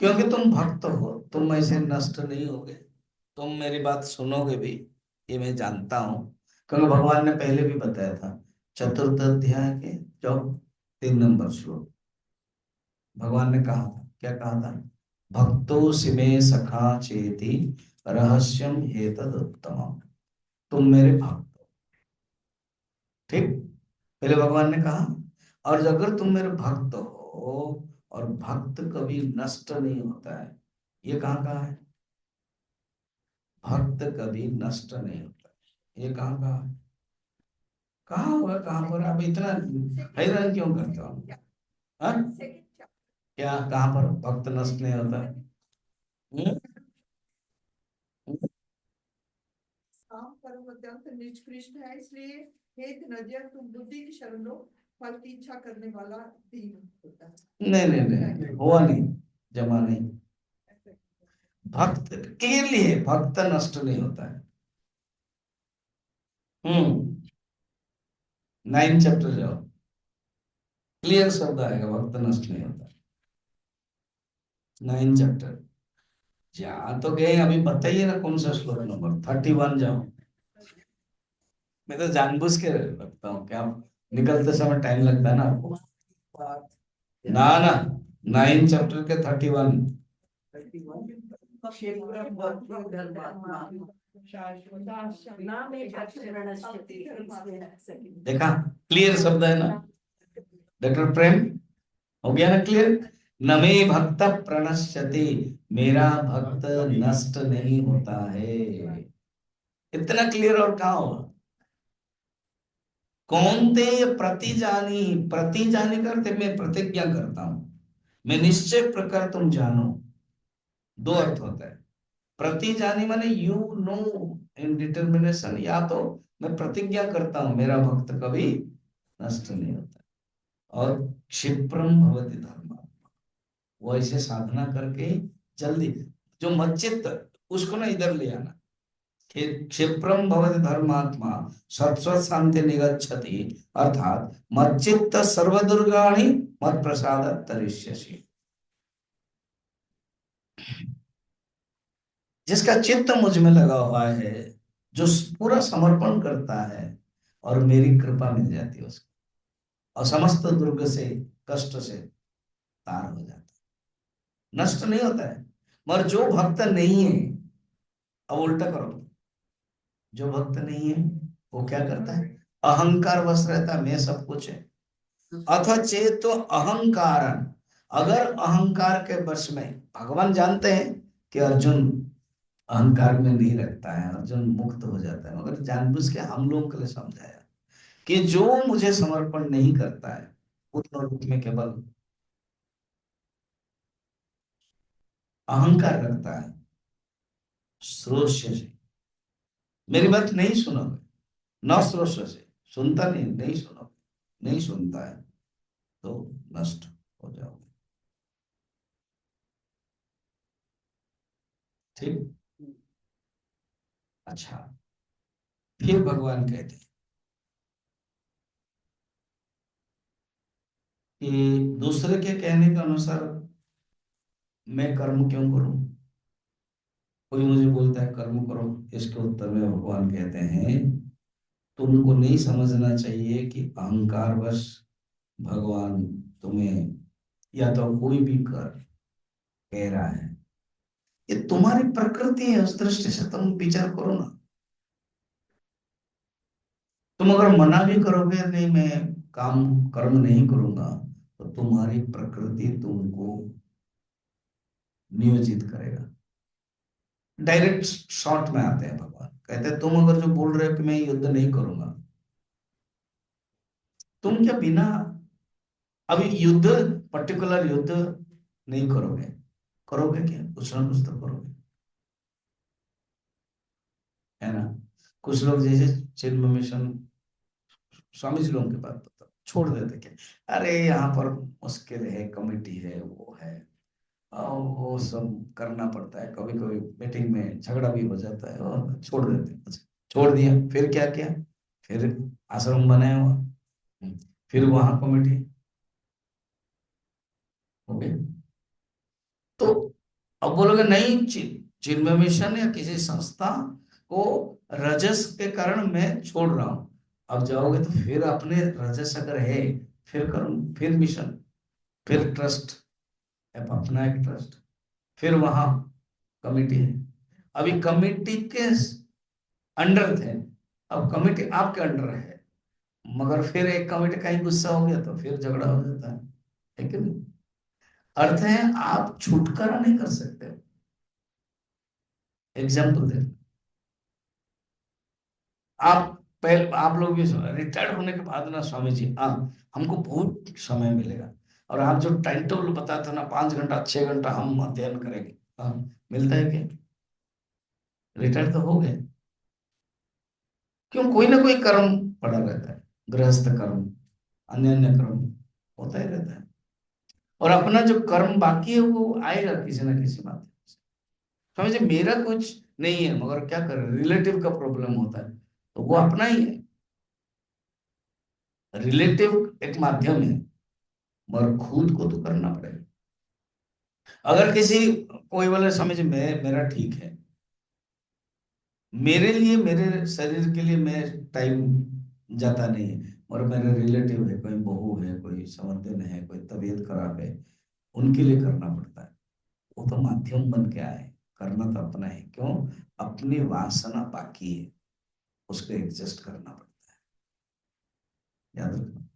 क्योंकि तुम भक्त हो, तुम ऐसे नष्ट नहीं होगे, तुम मेरी बात सुनोगे भी, ये मैं जानता हूं। क्योंकि भगवान ने पहले भी बताया था, चतुर्थ अध्याय के जो 3 नंबर श्लोक, भगवान ने कहा था, क्या कहा था? भक्तो सिमे सखा चेति रहस्यम एतद उत्तमम, तुम मेरे भक्त हो। ठीक, पहले भगवान ने कहा, और अगर तुम मेरे भक्त हो, और भक्त कभी नष्ट नहीं होता है, ये कहाँ कहा है? भक्त कभी नष्ट नहीं होता, ये कहाँ कहा है? कहाँ हुआ, कहाँ पर? आप इतना हैरान क्यों करते हो? हाँ? क्या, कहाँ पर भक्त नष्ट नहीं होता है? हम्म? काम कर्म अत्यंत निष्कृष्ट है, इसलिए हे धनंजय तुम बुद्धि की शरण लो, फल की इच्छा करने वाला दीन होता है। नहीं नहीं नहीं, हुआ नहीं, जमा नहीं। भक्त क्लियरली है, भक्त नष्ट नहीं होता है। 9 चैप्टर जाओ, क्लियर शब्द आएगा, भक्त नष्ट नहीं होता। 9 चैप्टर जहाँ तो गए, अभी बताइए ना कौन सा श्लोक, नंबर 31 जाओ। मैं तो जानबूझ के रखता हूँ, क्या निकलते समय टाइम लगता है ना आपको। ना ना, 9 चैप्टर के 31। क्षेत्र भक्ति धर्मात्मा नाम एक प्रणश्यति। देखा, क्लियर शब्द है ना डॉक्टर प्रेम, हो गया ना क्लियर? न मे भक्त प्रणश्यति, मेरा भक्त नष्ट नहीं होता है। इतना क्लियर और कहा होगा? कौनते प्रतिजानी, प्रतिजानी करते मैं प्रतिज्ञा करता हूं, मैं निश्चय प्रकार तुम जानो, दो अर्थ होता है। प्रतिजानी माने यू नो इन डिटर्मिनेशन, या तो मैं प्रतिज्ञा करता हूं मेरा भक्त कभी नष्ट नहीं होता, और क्षिप्रम भवति धर्म, वो ऐसे साधना करके जल्दी, जो मच्चित्त उसको ना इधर ले आना। क्षिप्रम भवति धर्मात्मा सत्स्व शांति निगच्छति, अर्थात मच्चित्त सर्वदुर्गाणि मत प्रसाद तरिष्यसि। जिसका चित्त मुझ में लगा हुआ है, जो पूरा समर्पण करता है, और मेरी कृपा मिल जाती है उसको, और समस्त दुर्ग से, कष्ट से तार हो जाता है, नष्ट नहीं होता है। मगर जो भक्त नहीं है, अब उल्टा करो, जो भक्त नहीं है वो क्या करता है, अहंकार वश रहता है, मैं सब कुछ है। अथ चेत अहंकार, अगर अहंकार के वश में, भगवान जानते हैं कि अर्जुन अहंकार में नहीं रखता है, अर्जुन मुक्त हो जाता है, मगर जानबूझ के हम लोगों के लिए समझाया कि जो मुझे समर्पण नहीं करता है, पूर्ण रूप में केवल अहंकार रखता है, श्रोष्य से, मेरी बात नहीं सुनोगे, न श्रोष्य से, सुनता नहीं, नहीं सुनोगे, नहीं सुनता है तो नष्ट हो जाओगे। ठीक। अच्छा, फिर भगवान कहते हैं कि दूसरे के कहने के अनुसार मैं कर्म क्यों करूं। कोई मुझे बोलता है कर्म करो, इसके उत्तर में भगवान कहते हैं तुमको नहीं समझना चाहिए कि अहंकार वश भगवान तुम्हें, या तो कोई भी कर कह रहा है, ये तुम्हारी प्रकृति है, उस दृष्टि से तुम विचार करो ना। तुम अगर मना भी करोगे नहीं मैं काम कर्म नहीं करूंगा, तो तुम्हारी प्रकृति तुमको नियोजित करेगा। डायरेक्ट शॉर्ट में आते हैं भगवान, कहते हैं तुम अगर जो बोल रहे हो कि मैं युद्ध नहीं करूंगा, तुम क्या बिना अभी युद्ध, पर्टिकुलर युद्ध नहीं करोगे, करोगे क्या, कुछ ना कुछ तो करोगे, है ना। कुछ लोग जैसे चिन्मय मिशन स्वामी जी लोगों के बात बता छोड़ देते क्या, अरे यहाँ पर मुश्किल है, कमेटी है, वो है, और वो सब करना पड़ता है, कभी कभी मीटिंग में झगड़ा भी हो जाता है, और छोड़ देते हैं। अच्छा, छोड़ दिया, फिर क्या किया, फिर आश्रम बनाया हुआ, फिर वहां कमेटी हो गई। तो अब बोलोगे नहीं, चिन्मय मिशन या किसी संस्था को रजस के कारण मैं छोड़ रहा हूं, अब जाओगे तो फिर अपने रजस अगर है, फिर करूं, फिर मिशन, फिर ट्रस्ट, अब अपना एक ट्रस्ट, फिर वहां कमेटी है, अभी कमेटी के अंडर थे, अब कमेटी आपके अंडर है, मगर फिर एक कमेटी का ही गुस्सा हो गया तो फिर झगड़ा हो जाता है कि नहीं। अर्थ है आप छुटकारा नहीं कर सकते। एग्जाम्पल दे, आप पहले आप लोग भी रिटायर्ड होने के बाद ना स्वामी जी, हाँ हमको बहुत समय मिलेगा, और आप जो टाइम टेबल बताते हो ना, 5 घंटा 6 घंटा हम अध्ययन करेंगे, हाँ मिलता है क्या, रिटायर्ड तो हो गए, क्यों, कोई ना कोई कर्म पड़ा रहता है, गृहस्थ कर्म, अन्य अन्य कर्म होता ही रहता है, और अपना जो कर्म बाकी है वो आएगा किसी ना किसी माध्यम से। समझे, मेरा कुछ नहीं है, मगर क्या कर, रिलेटिव का प्रॉब्लम होता है, तो वो अपना ही है, रिलेटिव एक माध्यम है, मगर खुद को तो करना पड़ेगा। अगर किसी, कोई बोले समझ मैं मेरा ठीक है, मेरे लिए, मेरे शरीर के लिए मैं टाइम जाता नहीं है, और मेरे रिलेटिव है, कोई बहू है, कोई समर्धन है, कोई तबीयत खराब है, उनके लिए करना पड़ता है, वो तो माध्यम बन के आए, करना तो अपना है, क्यों, अपनी वासना बाकी है, उसको एडजस्ट करना पड़ता है, याद रखना।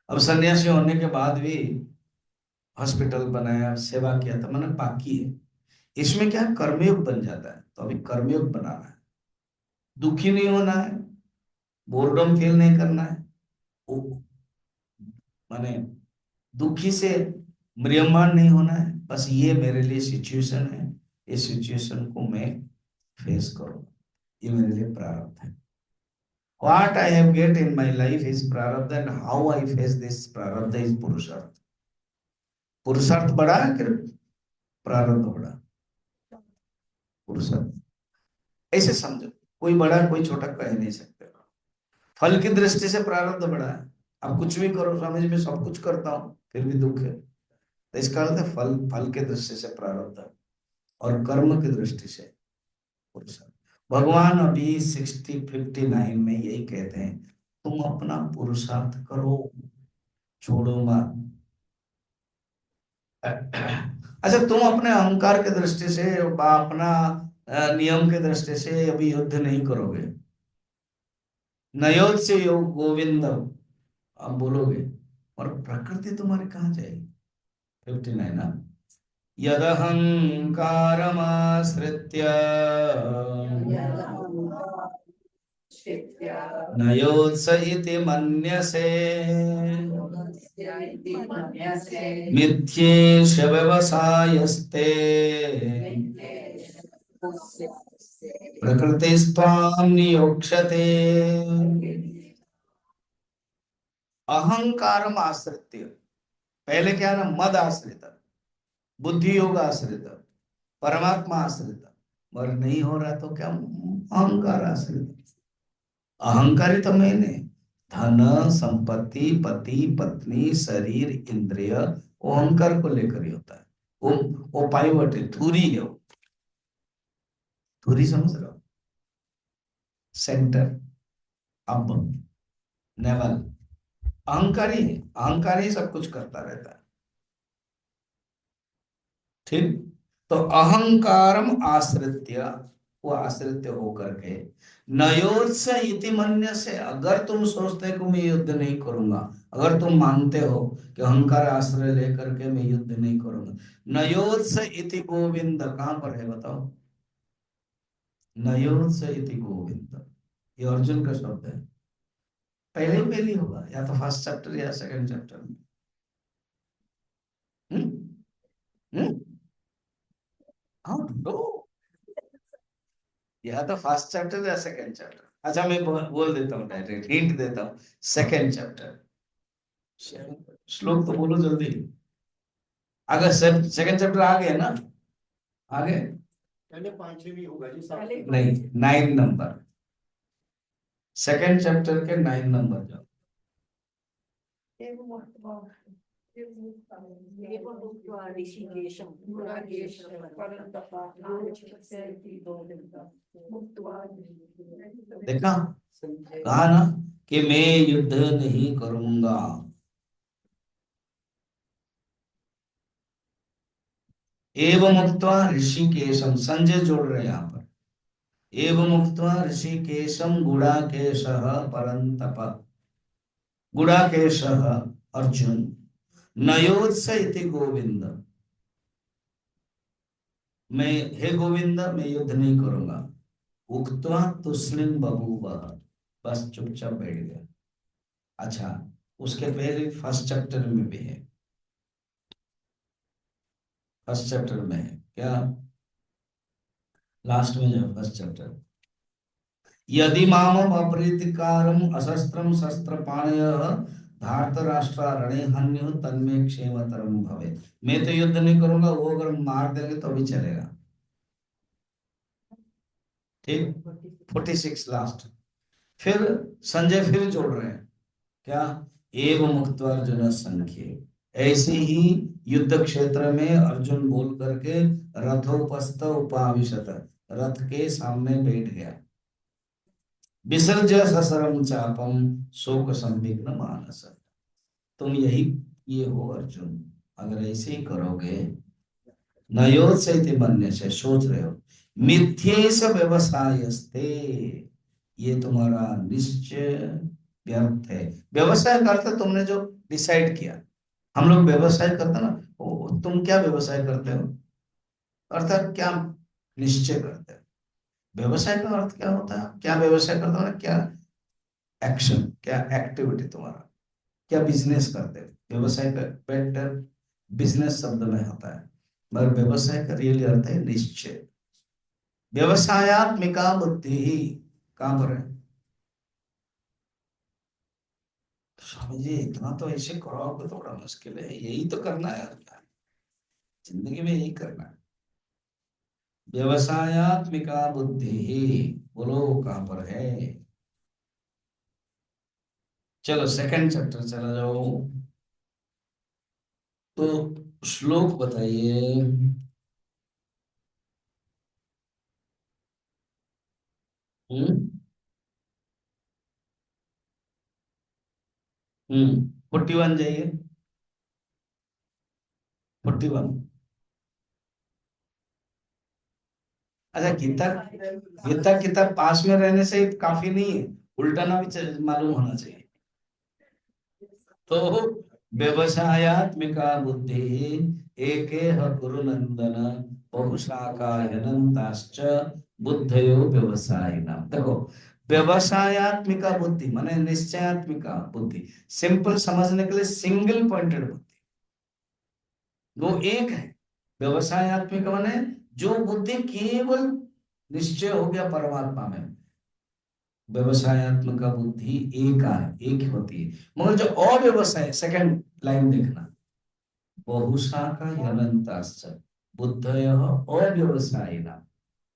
अब सन्यासी होने के बाद भी हॉस्पिटल बनाया, सेवा किया था, मैंने बाकी है, इसमें क्या कर्मयोग बन जाता है, तो अभी कर्मयोग बनाना है, दुखी नहीं होना है, बोर्डम फील नहीं करना है, माने दुखी से म्रियमान नहीं होना है, बस ये मेरे लिए सिचुएशन है, इस सिचुएशन को मैं फेस करूँ, ये मेरे लिए प्रारब्ध है। What I have get in my life is prarabdha and how I face this prarabdha is पुरुषार्थ. पुरुषार्थ बड़ा है कि प्रारब्ध बड़ा? पुरुषार्थ. ऐसे समझो, कोई बड़ा कोई छोटा कह नहीं सकते. फल की दृष्टि से प्रारब्ध बड़ा है. आप कुछ भी करो, स्वामी जी मैं सब कुछ करता हूँ फिर भी दुख है, तो इसका अर्थ है फल, फल की दृष्टि से प्रारब्ध और कर्म की दृष्टि से पुरुषार्थ. भगवान अभी 59 में यही कहते हैं, तुम अपना पुरुषार्थ करो, छोड़ो मत. अच्छा, तुम अपने अहंकार की दृष्टि से अपना नियम की दृष्टि से अभी युद्ध नहीं करोगे. नयोद से योग गोविंद आप बोलोगे, और प्रकृति तुम्हारी कहाँ जाएगी? 59 ना. यदहंकारमाश्रित्य नयोत्स इति मन्यसे मिथ्येष व्यवसायस्ते प्रकृतिस्त्वां नियोक्ष्यते. अहंकारम आश्रित्य, पहले क्या है ना, मद आश्रित, बुद्धि योग आश्रित, परमात्मा आश्रित, और नहीं हो रहा तो क्या, अहंकार आश्रित. अहंकारी तो मैंने धन संपत्ति पति पत्नी शरीर इंद्रिय, वो अहंकार को लेकर ही होता है. वो पाइवट है, धुरी है वो. धुरी समझ रहे हो? सेंटर, अब नेवल. अहंकारी है, अहंकारी सब कुछ करता रहता है. ठीक. तो अहंकारम आश्रित्य, वो आश्रित्य होकर के नयोत्स इति मन्य से, अगर तुम सोचते हो कि मैं युद्ध नहीं करूंगा, अगर तुम मानते हो कि अहंकार आश्रय लेकर के मैं युद्ध नहीं करूंगा, नयोत्स इति गोविंद कहां पर है बताओ? नयोत्स इति गोविंद, ये अर्जुन का शब्द है. पहले ही पहले होगा, या तो फर्स्ट चैप्टर या सेकंड चैप्टर में. हम्म. हम्म. हाँ ढूंढो, या तो फर्स्ट चैप्टर या सेकंड चैप्टर. अच्छा मैं बोल देता हूँ, डायरेक्ट हिंट देता हूँ. Second chapter. श्लोक तो बोलो जल्दी. अगर सेकंड चैप्टर आ गया ना, आ गए? पहले 5 भी होगा जी, सब नहीं, 9 नंबर, सेकंड चैप्टर के 9 नंबर जाओ. देखा, कहा ना कि मैं युद्ध नहीं करूंगा. एवं उक्त्वा ऋषिकेशम, संजय जोड़ रहे हैं यहाँ पर. एवं उक्त्वा ऋषिकेशम गुडाकेशः परन्तप, गुडाकेशः अर्जुन, नयोत्स इति गोविंद, मैं, हे गोविंद मैं युद्ध नहीं करूंगा. उक्त्वा तुस्लिम बभूव, बस चुपचाप बैठ गया. अच्छा, उसके पहले फर्स्ट चैप्टर में भी है, फर्स्ट चैप्टर में है क्या, लास्ट में जो फर्स्ट चैप्टर, यदि मामम अप्रीतिकारम अशस्त्रम शस्त्रपाणयः धार्तराष्ट्रारणे हन्युः तन्मे क्षेमतरम भवे. मैं तो युद्ध नहीं करूंगा, वो अगर मार देंगे तो भी चलेगा. ठीक. 46 लास्ट. फिर संजय फिर जोड़ रहे हैं क्या, एवं मुक्त्वा अर्जुन संख्ये, ऐसे ही युद्ध क्षेत्र में अर्जुन बोल करके रथोपस्थ उपाविशत, रथ के सामने बैठ गया. विसर्ज ससरम चापम शोक संविघ्न मानस, तुम यही ये हो अर्जुन, अगर ऐसे ही करोगे, नयोत्सैति मन्य से सोच रहे हो, मिथ्येष व्यवसायस्ते, ये तुम्हारा निश्चय व्यर्थ है. व्यवसाय का अर्थ तुमने जो डिसाइड किया. हम लोग व्यवसाय करते ना, तुम क्या व्यवसाय करते हो, अर्थात क्या निश्चय करते हो. व्यवसाय का अर्थ क्या होता है, क्या व्यवसाय करते हो ना, क्या एक्शन, क्या एक्टिविटी तुम्हारा, क्या बिजनेस करते हो. व्यवसाय का बेटर बिजनेस शब्द में होता है, मगर व्यवसाय का रियली अर्थ है निश्चय. व्यवसायात्मिका बुद्धि ही, कहां पर है, स्वामी जी इतना तो ऐसे करोगे तो बड़ा मुश्किल है, यही तो करना है यार, जिंदगी में यही करना है। व्यवसायत्मिका बुद्धि, बोलो कहां पर है। चलो सेकंड चैप्टर चला जाओ, तो श्लोक बताइए। हम्म 41 जाइए, 41। अच्छा गीता, गीता किताब पास में रहने से काफी नहीं है, उल्टाना भी मालूम होना चाहिए। तो व्यवसायत्मिका बुद्धि एकेह कुरु नंदन बहुशाखा अनंताश्च बुद्धयो व्यवसायिना। देखो व्यवसायत्मिका बुद्धि माने निश्चयात्मिका बुद्धि, सिंपल समझने के लिए सिंगल पॉइंटेड बुद्धि, वो एक है। व्यवसायत्मिका माने जो बुद्धि केवल निश्चय हो गया परमात्मा में, व्यवसायत्मक बुद्धि एक है, एक होती है। मगर जो अव्यवसाय, सेकंड लाइन देखना, बहुशाखा अनंताश्च बुद्धयः अव्यवसायिना,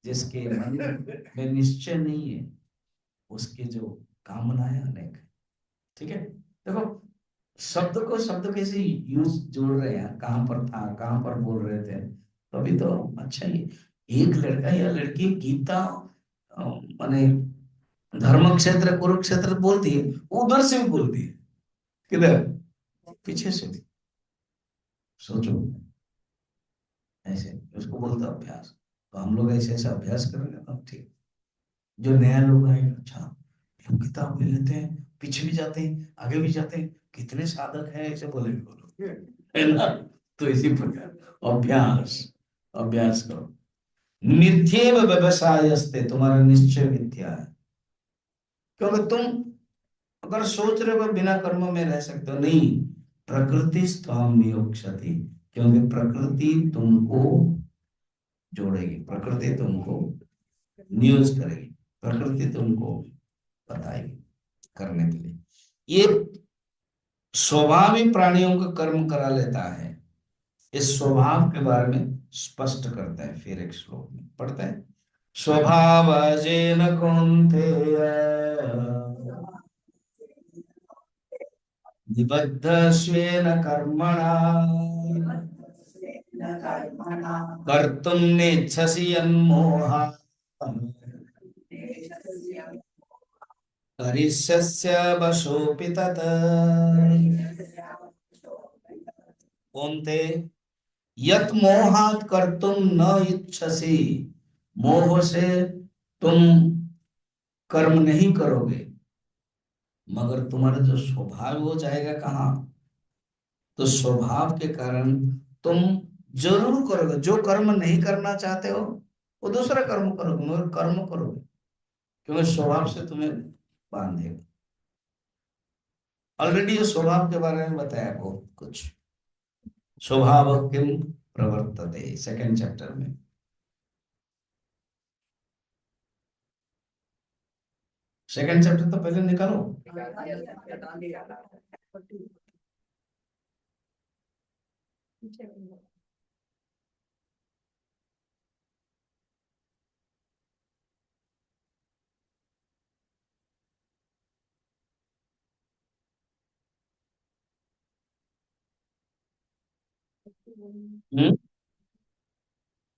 जिसके मन में निश्चय नहीं है, उसके जो कामनाएं अनेक है। ठीक है, देखो शब्द को शब्द कैसे यूज जोड़ रहे हैं, कहां पर था कहां पर बोल रहे थे, तो अभी तो अच्छा ही। एक लड़का या लड़की गीता माने धर्म क्षेत्र कुरुक्षेत्र बोलती है, वो उधर से भी बोलती है, किधर, पीछे से भी। सोचो, ऐसे उसको बोलते हैं अभ्यास। तो हम लोग ऐसे ऐसे अभ्यास करेंगे ना, ठीक। जो नया लोग आएंगे, अच्छा ये किताब ले लेते हैं, पीछे भी जाते हैं आगे भी जाते हैं, कितने साधक हैं ऐसे बोलेंगे वो लोग, है ना। तो इसी प्रकार अभ्यास, अभ्यास करो। मिथ्येव व्यवसायस्ते, तुम्हारा निश्चय मिथ्या है, क्योंकि तुम अगर सोच रहे हो बिना कर्म में रह सकते हो, नहीं। प्रकृति स्वाम नियोक्ष्यति, क्योंकि प्रकृति तुमको जोड़ेगी, प्रकृति तुमको नियोज करेगी, प्रकृति तुमको बताएगी करने के लिए। ये स्वभाव प्राणियों का कर्म करा लेता है, इस स्वभाव के बारे में स्पष्ट करता है। फिर एक श्लोक में पढ़ते हैं, स्वभावजेन कौन्तेय निबद्धस्वेन कर्मणा कर्तुं नेच्छसि यन्मोहात् करिष्यस्य वशोऽपि तत्। कौन्ते यत् मोहात् कर्तुं न इच्छसि, मोह से तुम कर्म नहीं करोगे, मगर तुम्हारा जो स्वभाव हो जाएगा कहाँ, तो स्वभाव के कारण तुम जरूर करोगे। जो कर्म नहीं करना चाहते हो वो दूसरा कर्म करोगे, मगर कर्म करोगे, क्योंकि स्वभाव से तुम्हें बांधेगा। ऑलरेडी ये स्वभाव के बारे में बताया बहुत कुछ, स्वभाव किम प्रवर्तते, सेकंड चैप्टर में। सेकंड चैप्टर तो पहले निकालो। हम्म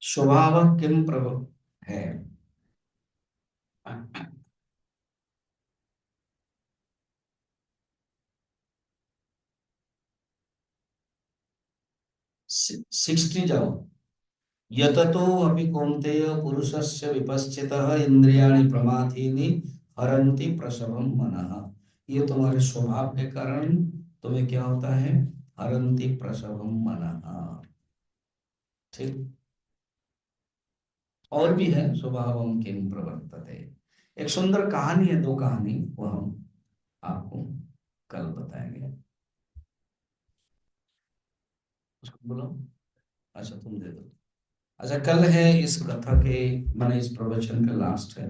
स्वभाव किम प्रव है, 60 जाओ। यततो अपि कौन्तेय पुरुषस्य विपश्चितः इंद्रियाणि प्रमाथीनि हरन्ति प्रसवं मनः। ये तुम्हारे स्वभाव के कारण तुम्हें क्या होता है, हरन्ति प्रसवं मनः। ठीक, और भी है, स्वभावं किम प्रवर्तते। एक सुंदर कहानी है, दो कहानी, वो हम आपको कल बताएंगे। उसको बोलो, अच्छा तुम दे दो। अच्छा कल है इस कथा के, माने इस प्रवचन का लास्ट है।